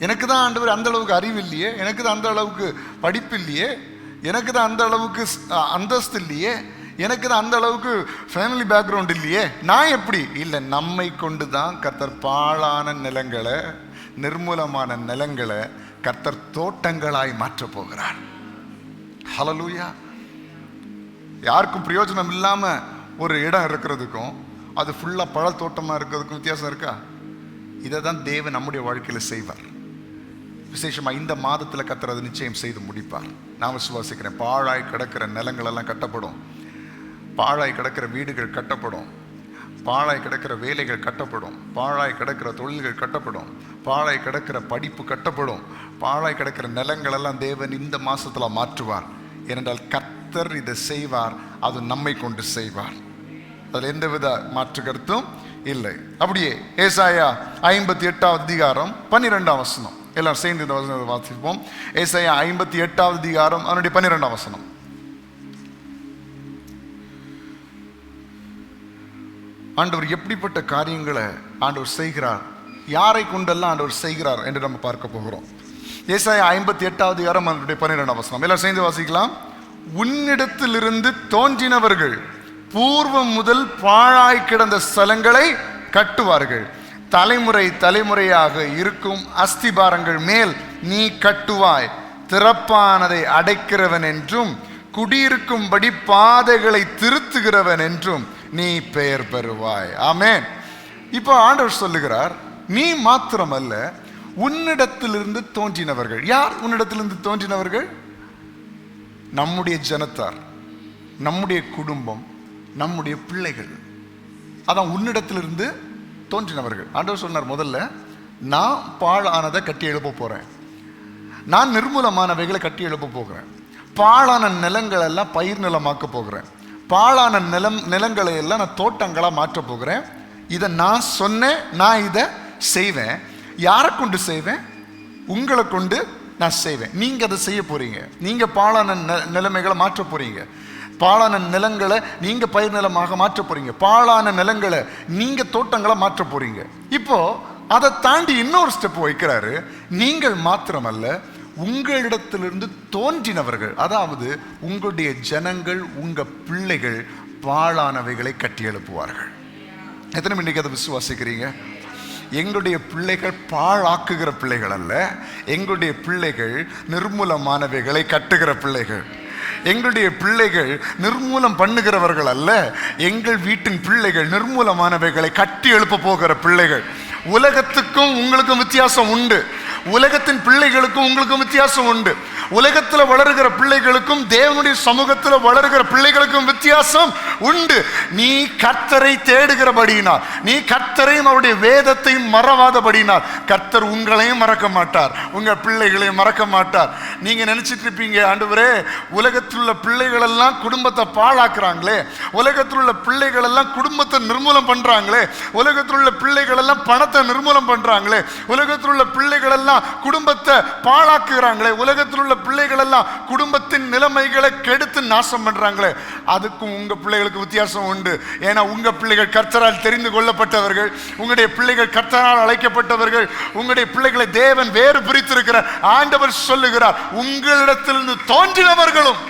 எனக்கு தான் ஆண்டவர் அந்த அளவுக்கு அறிவு இல்லையே, எனக்கு தான் அந்த அளவுக்கு படிப்பு இல்லையே, எனக்கு தான் அந்த அளவுக்கு அந்தஸ்து இல்லையே, எனக்கு தான் அந்த அளவுக்கு ஃபேமிலி பேக்ரவுண்ட் இல்லையே, நான் எப்படி? இல்லை, நம்மை கொண்டு தான் கர்த்தர் பாழான நிலங்களை, நிர்மூலமான நிலங்களை கர்த்தர் தோட்டங்களாய் மாற்ற போகிறார். ஹல்லேலூயா. யாருக்கும் பிரயோஜனம் இல்லாம ஒரு இடம் இருக்கிறதுக்கும் அது ஃபுல்லா பழத்தோட்டமா இருக்கிறதுக்கும் வித்தியாசம் இருக்கா? இதை தான் தேவன் நம்முடைய வாழ்க்கையில செய்வார். விசேஷமா இந்த மாதத்துல கர்த்தர் அதை நிச்சயம் செய்து முடிப்பார். நான் விசுவாசிக்கிறேன். பாழாய் கிடக்கிற நிலங்கள் எல்லாம் கட்டப்படும், பாழாய் கிடக்கிற வீடுகள் கட்டப்படும், பாழாய் கிடக்கிற வேலைகள் கட்டப்படும், பாழாய் கிடக்கிற தொழில்கள் கட்டப்படும், பாழாய் கிடக்கிற படிப்பு கட்டப்படும், பாழாய் கிடக்கிற நிலங்கள் எல்லாம் தேவன் இந்த மாசத்துல மாற்றுவார். ஏனென்றால் கர்த்தர் இதை செய்வார், அது நம்மை கொண்டு செய்வார். அதில் எந்தவித மாற்று கருத்தும் இல்லை. அப்படியே ஏசாயா 58 அதிகாரம் 12 வசனம், எல்லாரும் சேர்ந்து இந்த வசனத்தை வாசிப்போம். ஏசாயா 58 அதிகாரம் அதனுடைய 12 வசனம். ஆண்டவர் எப்படிப்பட்ட காரியங்களை ஆண்டவர் செய்கிறார், யாரை கொண்டெல்லாம் ஆண்டவர் செய்கிறார் என்று நம்ம பார்க்க போகிறோம். ஏசாயா 58 அதிகாரம் அதனுடைய 12 வசனம், எல்லாரும் சேர்ந்து வாசிக்கலாம். உன்னிடத்திலிருந்து தோன்றினவர்கள் பூர்வம் முதல் பாழாய் கிடந்த ஸ்தலங்களை கட்டுவார்கள். தலைமுறை தலைமுறையாக இருக்கும் அஸ்திபாரங்கள் மேல் நீ கட்டுவாய். திறப்பானதை அடைக்கிறவன் என்றும் குடியிருக்கும்படி பாதைகளை திருத்துகிறவன் என்றும் நீ பெயர் பெறுவாய். ஆமென். இப்போ ஆண்டவர் சொல்லுகிறார், நீ மாத்திரமல்ல, உன்னிடத்திலிருந்து தோன்றினவர்கள். யார் உன்னிடத்திலிருந்து தோன்றினவர்கள்? நம்முடைய ஜனத்தார், நம்முடைய குடும்பம், நம்முடைய பிள்ளைகள். அதான் உன்னிடத்திலிருந்து தோன்றினவர்கள். ஆண்டவர் சொன்னார், முதல்ல நான் பாழானதை கட்டி எழுப்ப போறேன், நான் நிர்மூலமானவைகளை கட்டி எழுப்ப போகிறேன், பாழான நிலங்கள் எல்லாம் பயிர் நிலமாக்க போகிறேன், பாழான நிலங்களை எல்லாம் நான் தோட்டங்களா மாற்ற போகிறேன். இதை நான் சொன்னேன், நான் இதை செய்வேன். யாரை கொண்டு செய்வேன்? உங்களை கொண்டு நான் செய்வேன். நீங்க அதை செய்ய போறீங்க. நீங்க பாழான நிலைமைகளை மாற்ற போறீங்க, பாழான நிலங்களை நீங்க பயிர் நிலமாக மாற்ற போறீங்க, பாழான நிலங்களை நீங்க தோட்டங்களை மாற்ற போறீங்க. இப்போ அதை தாண்டி இன்னொரு ஸ்டெப் வைக்கிறாரு. நீங்கள் மாத்திரமல்ல, உங்களிடத்திலிருந்து தோன்றினவர்கள், அதாவது உங்களுடைய ஜனங்கள், உங்க பிள்ளைகள் பாழானவைகளை கட்டி எழுப்புவார்கள். எத்தனை மணிக்கு அதை விசுவாசிக்கிறீங்க? எங்களுடைய பிள்ளைகள் பாழாக்குகிற பிள்ளைகள் அல்ல, எங்களுடைய பிள்ளைகள் நிர்மூலமானவைகளை கட்டுகிற பிள்ளைகள். எங்களுடைய பிள்ளைகள் நிர்மூலம் பண்ணுகிறவர்கள் அல்ல, எங்கள் வீட்டின் பிள்ளைகள் நிர்மூலமானவைகளை கட்டி எழுப்ப போகிற பிள்ளைகள். உலகத்துக்கும் உங்களுக்கும் வித்தியாசம் உண்டு, உலகத்தின் பிள்ளைகளுக்கும் உங்களுக்கும் வித்தியாசம் உண்டு. உலகத்தில் வளருகிற பிள்ளைகளுக்கும் தேவனுடைய சமூகத்தில் வளருகிற பிள்ளைகளுக்கும் வித்தியாசம் உண்டு. நீ கர்த்தரை தேடுகிறபடியினால், நீ கர்த்தரையும் அவருடைய வேதத்தையும் மறவாதபடியினால் கர்த்தர் உங்களையும் மறக்க மாட்டார், உங்க பிள்ளைகளையும் மறக்க மாட்டார். நீங்க நினைச்சிட்டு இருப்பீங்க, ஆண்டவரே உலகத்தில் உள்ள பிள்ளைகள் எல்லாம் குடும்பத்தை பாழாக்குறாங்களே, உலகத்தில் உள்ள பிள்ளைகள் எல்லாம் குடும்பத்தை நிர்மூலம் பண்றாங்களே, உலகத்தில் உள்ள பிள்ளைகள் எல்லாம் பணத்தை நிர்மூலம் பண்றாங்களே, உலகத்தில் உள்ள பிள்ளைகள் எல்லாம் குடும்பத்தை பாழாக்குறாங்களே, உலகத்தில் உள்ள பிள்ளைகள் எல்லாம் குடும்பத்தின் நிலைமைகளை கெடுத்து நாசம் பண்றாங்களே. அதுக்கும் உங்க பிள்ளைகளுக்கு வித்தியாசம் உண்டு. ஏன்னா உங்க பிள்ளைகள் கர்த்தரால் தெரிந்து கொள்ளப்பட்டவர்கள், உங்களுடைய பிள்ளைகள் கர்த்தரால் அழைக்கப்பட்டவர்கள், உங்களுடைய பிள்ளைகளை தேவன் வேறு பிரித்திருக்கிறார். ஆண்டவர் சொல்லுகிறார், உங்களிடத்திலிருந்து தோன்றினவர்களும்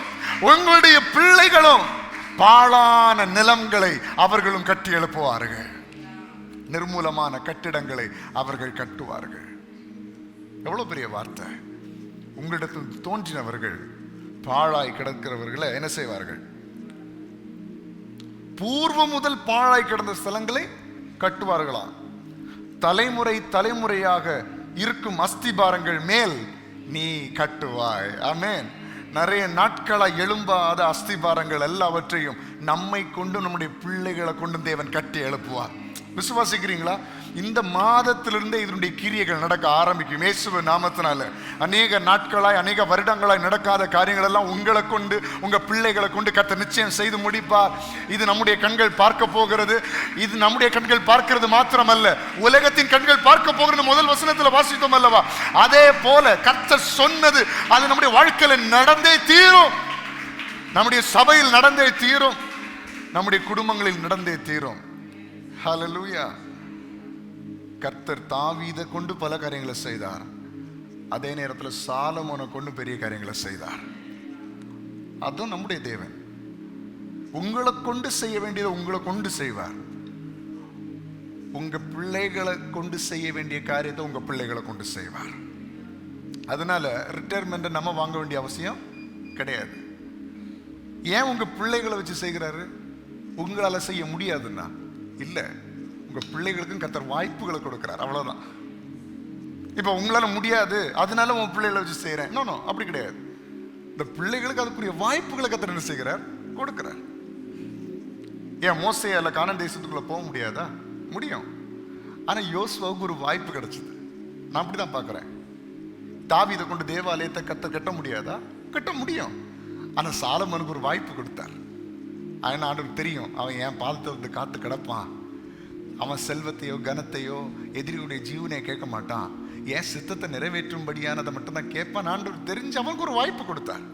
உங்களுடைய பிள்ளைகளும் பாழான நிலங்களை அவர்களும் கட்டி எழுப்புவார்கள், நிர்மூலமான கட்டிடங்களை அவர்கள் கட்டுவார்கள். எவ்வளவு பெரிய வார்த்தை! உங்களிடத்தில் தோன்றினவர்கள் பாழாய் கிடக்கிறவர்களை என்ன செய்வார்கள்? பூர்வம் முதல் பாழாய் கிடந்த ஸ்தலங்களை கட்டுவார்களாம். தலைமுறை தலைமுறையாக இருக்கும் அஸ்திபாரங்கள் மேல் நீ கட்டுவாய். ஆமென். நிறைய நாட்களாய் எழும்பாத அஸ்திபாரங்கள் எல்லாவற்றையும் நம்மை கொண்டு, நம்முடைய பிள்ளைகளை கொண்டு தேவன் கட்டி எழுப்புவார். விசுவாசிக்கிறீங்களா? இந்த மாதத்திலிருந்தே இதனுடைய கிரியைகள் நடக்க ஆரம்பிக்கும் இயேசுவின் நாமத்தினால. அநேக நாட்களாய், அநேக வருடங்களாய் நடக்காத காரியங்கள் எல்லாம் உங்களை கொண்டு, உங்க பிள்ளைகளை கொண்டு கர்த்தர் நிச்சயம் செய்து முடிப்பார். இது நம்முடைய கண்கள் பார்க்க போகிறது. இது நம்முடைய கண்கள் பார்க்கிறது மாத்திரமல்ல, உலகத்தின் கண்கள் பார்க்க போகிறது. முதல் வசனத்தில் வாசித்தோம் அல்லவா? அதே போல கர்த்தர் சொன்னது அது நம்முடைய வாழ்க்கையில நடந்தே தீரும். நம்முடைய சபையில் நடந்தே தீரும், நம்முடைய குடும்பங்களில் நடந்தே தீரும். ஹல்லேலூயா. கர்த்தர் தாவீதை கொண்டு பல காரியங்களை செய்தார், அதே நேரத்தில் சாலமோனை கொண்டு பெரிய காரியங்களை செய்தார். அதுவும் நம்முடைய தேவன். உங்களை கொண்டு செய்ய வேண்டியதை உங்களை கொண்டு செய்வார். உங்க பிள்ளைகளை கொண்டு செய்ய வேண்டிய காரியத்தை உங்க பிள்ளைகளை கொண்டு செய்வார். அதனால ரிட்டையர்மெண்ட் நம்ம வாங்க வேண்டிய அவசியம் கிடையாது. ஏன் உங்க பிள்ளைகளை வச்சு செய்கிறாரு? உங்களால செய்ய முடியாதுன்னா இல்ல, உங்க பிள்ளைகளுக்கும் கர்த்தர் வாய்ப்புகளை கொடுக்கிறார், அவ்வளவுதான். இப்ப உங்களால முடியாது அதனால உங்க பிள்ளைகளை வச்சு செய்யறேன், நோ அப்படி கிடையாது. இந்த பிள்ளைகளுக்கு அதுக்குரிய வாய்ப்புகளை கர்த்தர் என்ன செய்கிறார்? கொடுக்கிறார். ஏன் மோசேயால கானான் தேசத்துக்குள்ள போக முடியாதா? முடியும். ஆனா யோசுவாவுக்கு ஒரு வாய்ப்பு கிடைச்சது. நான் அப்படிதான் பாக்குறேன். தாவீதை கொண்டு தேவாலயத்தை கட்ட முடியாதா? கட்ட முடியும். ஆனா சாலமோனுக்கு ஒரு வாய்ப்பு கொடுத்தார். அவன் ஆண்டவருக்கு தெரியும், அவன் என் பாதத்தை வந்து காத்து கிடப்பான், அவன் செல்வத்தையோ கனத்தையோ எதிரியுடைய ஜீவனையை கேட்க மாட்டான், என் சித்தத்தை நிறைவேற்றும்படியானதை மட்டும்தான் கேட்பான். ஆண்டவர் தெரிஞ்சு அவனுக்கு ஒரு வாய்ப்பு கொடுத்தார்.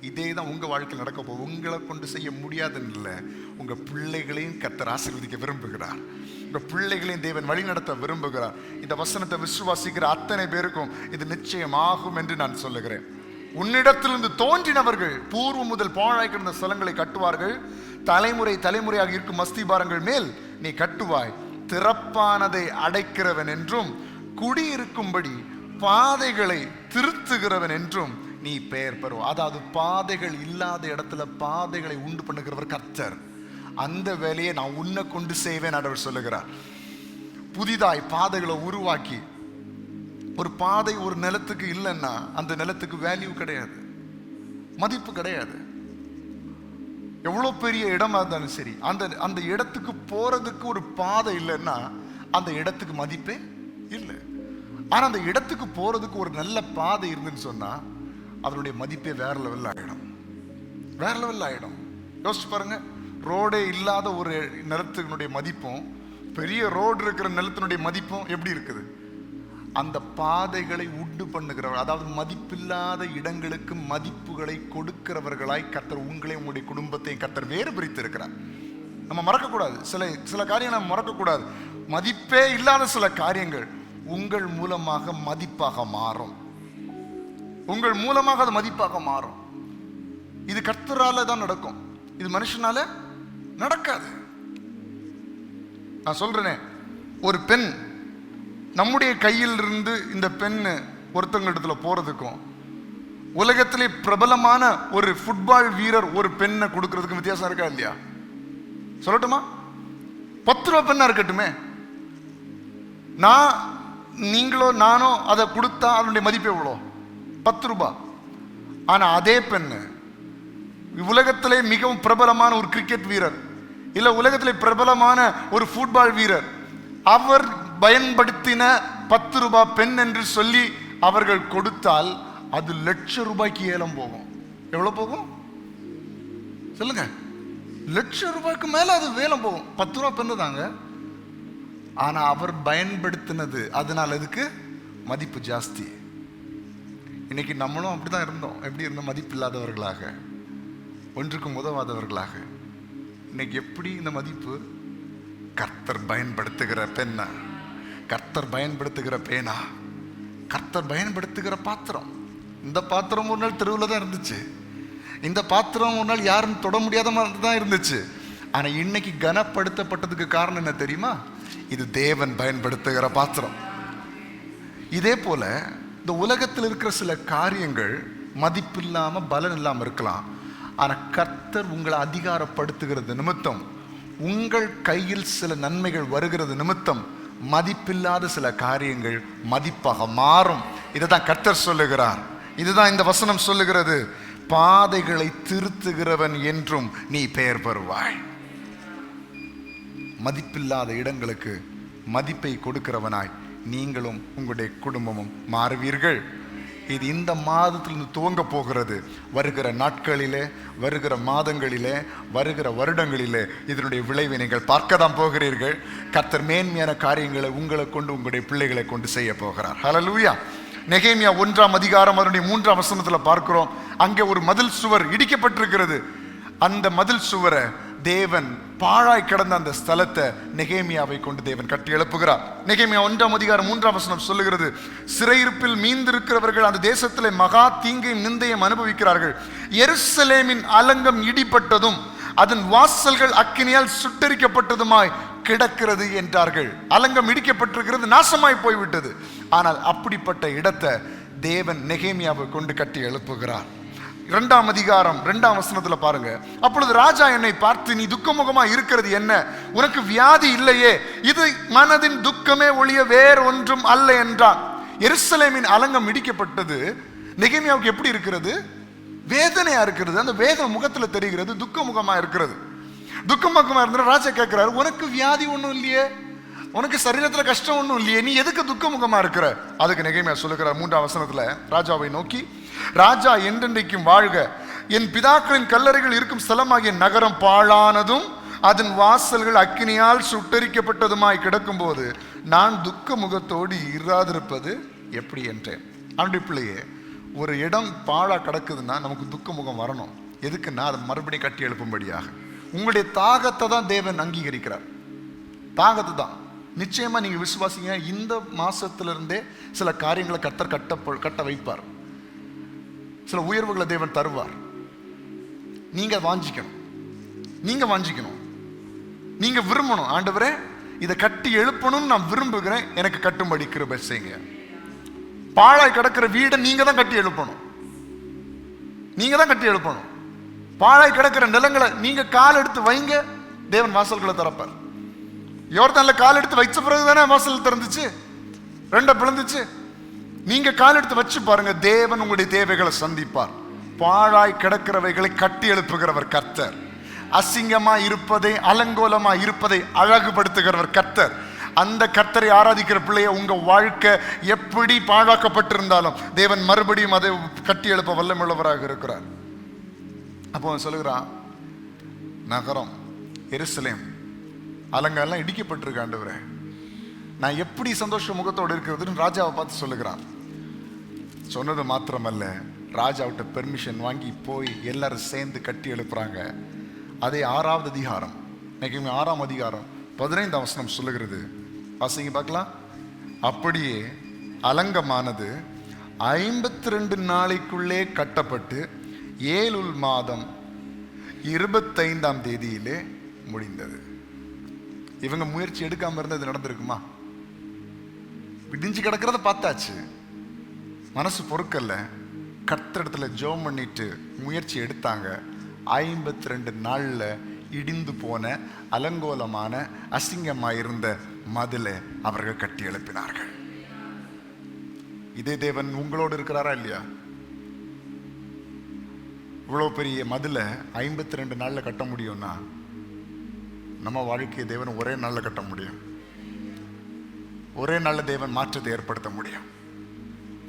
இதே தான் உங்க வாழ்க்கையில் நடக்க போகுது. உங்களை கொண்டு செய்ய முடியாதுன்னு இல்லை, உங்க பிள்ளைகளையும் கர்த்தர் ஆசீர்வதிக்க விரும்புகிறார். உங்க பிள்ளைகளையும் தேவன் வழி நடத்த விரும்புகிறார். இந்த வசனத்தை விசுவாசிக்கிற அத்தனை பேருக்கும் இது நிச்சயமாகும் என்று நான் சொல்லுகிறேன். உன்னிடத்திலிருந்து தோன்றினவர்கள் பூர்வ முதல் பாழாய் கிடந்த ஸ்தலங்களை கட்டுவார்கள், தலைமுறை தலைமுறையாக இருக்கும் அஸ்திபாரங்கள் மேல் நீ கட்டுவாய். திறப்பானதை அடைக்கிறவன் என்றும் குடியிருக்கும்படி பாதைகளை திருத்துகிறவன் என்றும் நீ பெயர் பெறுவ. அதாவது பாதைகள் இல்லாத இடத்துல பாதைகளை உண்டு பண்ணுகிறவர் கர்த்தர். அந்த வேலையை நான் உன்னை கொண்டு செய்வேன் ஆண்டவர் சொல்லுகிறார். புதிதாய் பாதைகளை உருவாக்கி, ஒரு பாதை ஒரு நிலத்துக்கு இல்லைன்னா அந்த நிலத்துக்கு வேல்யூ கிடையாது, மதிப்பு கிடையாது. எவ்வளோ பெரிய இடமா இருந்தாலும் சரி, அந்த இடத்துக்கு போறதுக்கு ஒரு பாதை இல்லைன்னா அந்த இடத்துக்கு மதிப்பே இல்லை. ஆனா அந்த இடத்துக்கு போறதுக்கு ஒரு நல்ல பாதை இருந்துன்னு சொன்னா அதனுடைய மதிப்பே வேற லெவல்ல ஆயிடும், வேற லெவல்ல ஆயிடும். யோசிச்சு பாருங்க, ரோடே இல்லாத ஒரு நிலத்தினுடைய மதிப்பும் பெரிய ரோடு இருக்கிற நிலத்தினுடைய மதிப்பும் எப்படி இருக்குது? அந்த பாதைகளை உண்டு பண்ணுகிறவர், அதாவது மதிப்பில்லாத இடங்களுக்கு மதிப்புகளை கொடுக்கிறவர்களாய் கர்த்தர் உங்களையும் உங்களுடைய குடும்பத்தையும் கர்த்தர் வேறு பிரித்து இருக்கிறார். நம்ம மறக்கக்கூடாது, சில காரியங்கள் நம்ம மறக்கக்கூடாது. மதிப்பே இல்லாத சில காரியங்கள் உங்கள் மூலமாக மதிப்பாக மாறும், உங்கள் மூலமாக அது மதிப்பாக மாறும். இது கர்த்தரால தான் நடக்கும், இது மனுஷனால நடக்காது. நான் சொல்றேனே, ஒரு பெண் நம்முடைய கையில் இருந்து இந்த பெண் ஒருத்தங்க இடத்துல போறதுக்கும் உலகத்திலே பிரபலமான ஒரு ஃபுட்பால் வீரர் ஒரு பெண்ணை கொடுக்கறதுக்கும் வித்தியாசம் இருக்கா இல்லையா? சொல்லட்டுமா? 10 ரூபா பெண்ணா இருக்கட்டுமே, நீங்களோ நானோ அதை கொடுத்தா அதனுடைய மதிப்பு எவ்வளோ? 10 ரூபாய். ஆனா அதே பெண்ணு உலகத்திலே மிகவும் பிரபலமான ஒரு கிரிக்கெட் வீரர், இல்ல உலகத்திலே பிரபலமான ஒரு ஃபுட்பால் வீரர், அவர் பயன்படுத்தின 10 ரூபாய் பெண் என்று சொல்லி அவர்கள் கொடுத்தால் அது லட்சம் ரூபாய்க்கு ஏலம் போகும். எவ்வளவு போகும் சொல்லுங்க? லட்சம் ரூபாய்க்கு மேல அது வேலம் போகும். 10 ரூபாய் பெண்ணு தாங்க, ஆனா அவர் பயன்படுத்தினது, அதனால அதுக்கு மதிப்பு ஜாஸ்தி. இன்னைக்கு நம்மளும் அப்படிதான் இருந்தோம். எப்படி இருந்தோம்? மதிப்பு இல்லாதவர்களாக, ஒன்றுக்கும் உதவாதவர்களாக. இன்னைக்கு எப்படி இந்த மதிப்பு? கர்த்தர் பயன்படுத்துகிற பெண்ணா, கர்த்தர் பயன்படுத்துகிற பேனா, கர்த்தர் பயன்படுத்துகிற பாத்திரம். இந்த பாத்திரம் ஒரு நாள் தெருவில் தான் இருந்துச்சு, இந்த பாத்திரம் ஒரு நாள் யாரும் தொட முடியாத மாதிரி தான் இருந்துச்சு. ஆனா இன்னைக்கு கனப்படுத்தப்பட்டதுக்கு காரணம் என்ன தெரியுமா? இது தேவன் பயன்படுத்துகிற பாத்திரம். இதே போல இந்த உலகத்தில் இருக்கிற சில காரியங்கள் மதிப்பில்லாம பலன் இல்லாம இருக்கலாம். ஆனா கர்த்தர் உங்களை அதிகாரப்படுத்துகிறது நிமித்தம், உங்கள் கையில் சில நன்மைகள் வருகிறது நிமித்தம் மதிப்பில்லாத சில காரியங்கள் மதிப்பாக மாறும். இதுதான் கர்த்தர் சொல்லுகிறார், இதுதான் இந்த வசனம் சொல்லுகிறது. பாதைகளை திருத்துகிறவன் என்றும் நீ பெயர் பெறுவாய். மதிப்பில்லாத இடங்களுக்கு மதிப்பை கொடுக்கிறவனாய் நீங்களும் உங்களுடைய குடும்பமும் மாறுவீர்கள். இது இந்த மாதத்திலிருந்து துவங்க போகிறது. வருகிற நாட்களிலே, வருகிற மாதங்களிலே, வருகிற வருடங்களிலே இதனுடைய விளைவை நீங்கள் பார்க்க தான் போகிறீர்கள். கர்த்தர் மேன்மையான காரியங்களை உங்களை கொண்டு, உங்களுடைய பிள்ளைகளை கொண்டு செய்ய போகிறார். ஹல்லேலூயா. நெகேமியா 1ஆம் அதிகாரம் அதனுடைய 3ஆம் வசனத்தில் பார்க்கிறோம். அங்கே ஒரு மதில் சுவர் இடிக்கப்பட்டிருக்கிறது. அந்த மதில் சுவரை தேவன், பாழாய் கிடந்த அந்த ஸ்தலத்தை நெகேமியாவை கொண்டு தேவன் கட்டி எழுப்புகிறார். நெகேமியா 1ஆம் அதிகாரம் 3ஆம் வசனம் சொல்லுகிறது, சிறையிருப்பில் மீந்திருக்கிறவர்கள் அந்த தேசத்திலே மகா தீங்கையும் நிந்தையும் அனுபவிக்கிறார்கள். எருசலேமின் அலங்கம் இடிப்பட்டதும் அதன் வாசல்கள் அக்கினியால் சுட்டரிக்கப்பட்டதுமாய் கிடக்கிறது என்றார்கள். அலங்கம் இடிக்கப்பட்டிருக்கிறது, நாசமாய் போய்விட்டது. ஆனால் அப்படிப்பட்ட இடத்தை தேவன் நெகேமியாவை கொண்டு கட்டி எழுப்புகிறார். 2ஆம் அதிகாரம் 2ஆம் வசனத்துல பாருங்க. அப்பொழுது ராஜா என்னை பார்த்து, நீ துக்கமுகமா இருக்கிறது என்ன? உனக்கு வியாதி இல்லையே, இது மனதின் துக்கமே ஒழிய வேறு ஒன்றும் அல்ல என்றான். எருசலேமின் அலங்கம் இடிக்கப்பட்டது. நெகேமியாவுக்கு எப்படி இருக்கிறது? வேதனையா இருக்கிறது. அந்த வேதனை முகத்துல தெரிகிறது, துக்க முகமா இருக்கிறது. துக்கமுகமா இருந்தா ராஜா கேட்கிறாரு, உனக்கு வியாதி ஒன்றும் இல்லையே, உனக்கு சரீரத்துல கஷ்டம் ஒன்றும் இல்லையே, நீ எதுக்கு துக்கமுகமா இருக்கிற? அதுக்கு நெகேமியா சொல்லுகிறார் 3ஆம் வசனத்துல ராஜாவை நோக்கி, ராஜா என்றென்றைக்கும் வாழ்க, என் பிதாக்களின் கல்லறைகள் இருக்கும் ஸ்தலமாகிய நகரம் பாழானதும் அதன் வாசல்கள் அக்கினியால் சுட்டரிக்கப்பட்டதுமாய் கிடக்கும் போது நான் துக்க முகத்தோடு இராதிருப்பது எப்படி என்றேன். ஆண்டு பிள்ளையே, ஒரு இடம் பாழா கிடக்குதுன்னா நமக்கு துக்க முகம் வரணும். எதுக்குன்னா அதை மறுபடியும் கட்டி எழுப்பும்படியாக. உங்களுடைய தாகத்தை தான் தேவன் அங்கீகரிக்கிறார். தாகத்தை தான் நிச்சயமா நீங்க விசுவாசிங்க. இந்த மாசத்துல இருந்தே சில காரியங்களை கர்த்தர் கட்ட வைப்பார். சில உயர்வுகளை தேவன் தருவார். நீங்க வாஞ்சிக்கணும், நீங்க வாஞ்சிக்கணும், நீங்க விரும்பணும். ஆண்டவரே, இதை கட்டி எழுப்பணும்னு நான் விரும்புகிறேன், எனக்கு கட்டும்படி கிருபை செய்யுங்க. பாழாய் கிடக்கிற வீடை நீங்க தான் கட்டி எழுப்பணும். நீங்க தான் கட்டி எழுப்பணும். பாழாய் கிடக்கிற நிலங்களை நீங்க கால் எடுத்து வைங்க, தேவன் வாசல்களை திறப்பார். யோர்தான்ல கால் எடுத்து வச்ச பிறகு தானே வாசல் திறந்துச்சு, ரெண்ட பிளந்துச்சு. நீங்க கால் எடுத்து வச்சு பாருங்க, தேவன் உங்களுடைய தேவைகளை சந்திப்பார். பாழாய் கிடக்கிறவைகளை கட்டி எழுப்புகிறவர் கர்த்தர். அசிங்கமா இருப்பதை, அலங்கோலமா இருப்பதை அழகுபடுத்துகிறவர் கர்த்தர். அந்த கர்த்தரை ஆராதிக்கிற பிள்ளைய உங்க வாழ்க்கை எப்படி பாழாக்கப்பட்டிருந்தாலும் தேவன் மறுபடியும் அதை கட்டி எழுப்ப வல்லமுள்ளவராக இருக்கிறார். அப்போ சொல்லுகிறான், நகரம் எருசலேம் அலங்கெல்லாம் இடிக்கப்பட்டிருக்கு ஆண்டவரே, நான் எப்படி சந்தோஷ முகத்தோடு இருக்கிறதுன்னு ராஜாவை பார்த்து சொல்லுகிறான். சொன்னது மாத்திரமல்ல, ராஜாவிட்ட பெர்மிஷன் வாங்கி போய் எல்லாரும் சேர்ந்து கட்டி எழுப்புறாங்க. அதே 6ஆவது அதிகாரம், 6ஆம் அதிகாரம் 15ஆம் வசனம் சொல்லுகிறது. வாசிங்க பார்க்கலாம். அப்படியே அலங்கமானது 52 நாளைக்குள்ளே கட்டப்பட்டு ஏலுல் மாதம் 25ஆம் தேதியிலே முடிந்தது. இவங்க முயற்சி எடுக்காம இருந்தது நடந்திருக்குமா? விடிஞ்சு கிடக்கிறத பார்த்தாச்சு, மனசு பொறுக்கல்ல, கர்த்தரிடத்துல ஜெபம் பண்ணிட்டு முயற்சி எடுத்தாங்க. 52 நாள்ல இடிந்து போன அலங்கோலமான அசிங்கமாயிருந்த மதிலை அவர்கள் கட்டி எழுப்பினார்கள். இதே தேவன் உங்களோடு இருக்கிறாரா இல்லையா? இவ்வளவு பெரிய மதிலை 52 நாள்ல கட்ட முடியும்னா நம்ம வாழ்க்கையை தேவன் ஒரே நாள்ல கட்ட முடியும். ஒரே நாள்ல தேவன் மாற்றத்தை ஏற்படுத்த முடியும்.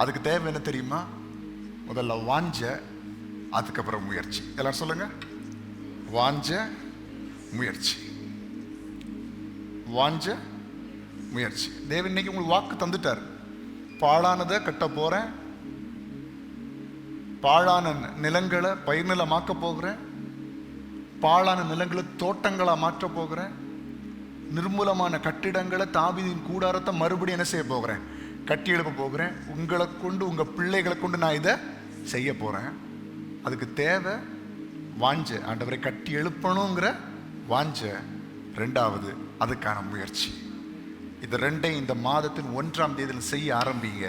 அதுக்கு தேவை என்ன தெரியுமா? முதல்ல வாஞ்ச, அதுக்கப்புறம் முயற்சி. எல்லாரும் சொல்லுங்க, வாஞ்ச முயற்சி, வாஞ்ச முயற்சி. தேவன் இன்னைக்கு உங்களுக்கு வாக்கு தந்துட்டார். பாழானதை கட்ட போறேன், பாழான நிலங்களை பயிர் நிலமாக்க போகிறேன், பாழான நிலங்களை தோட்டங்களா மாற்ற போகிறேன், நிர்மூலமான கட்டிடங்களை தாவீதின் கூடாரத்தை மறுபடியும் என்ன செய்ய போகிறேன்? கட்டி எழுப்ப போகிறேன். உங்களை கொண்டு, உங்க பிள்ளைகளை கொண்டு நான் இதை செய்ய போறேன். அதுக்கு தேவை வாஞ்ச. ஆண்டவரை கட்டி எழுப்பணுங்கிற வாஞ்ச. 2வது அதுக்கான முயற்சி. இது 2ஐயும் இந்த மாதத்தின் 1ஆம் தேதியில் செய்ய ஆரம்பிங்க.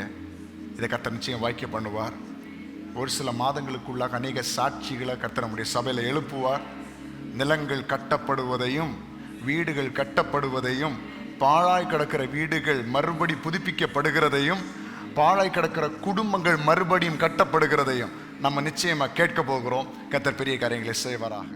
இதை கர்த்தர் நிச்சயம் வாய்க்க பண்ணுவார். ஒரு சில மாதங்களுக்குள்ளாக அநேக சாட்சிகளை கர்த்தர் நம்முடைய சபையில் எழுப்புவார். நிலங்கள் கட்டப்படுவதையும் வீடுகள் கட்டப்படுவதையும், பாழாய் கிடக்கிற வீடுகள் மறுபடி புதுப்பிக்கப்படுகிறதையும், பாழாய் கிடக்கிற குடும்பங்கள் மறுபடியும் கட்டப்படுகிறதையும் நம்ம நிச்சயமா கேட்க போகிறோம். கர்த்தர் பெரிய காரியங்களை செய்வாராக.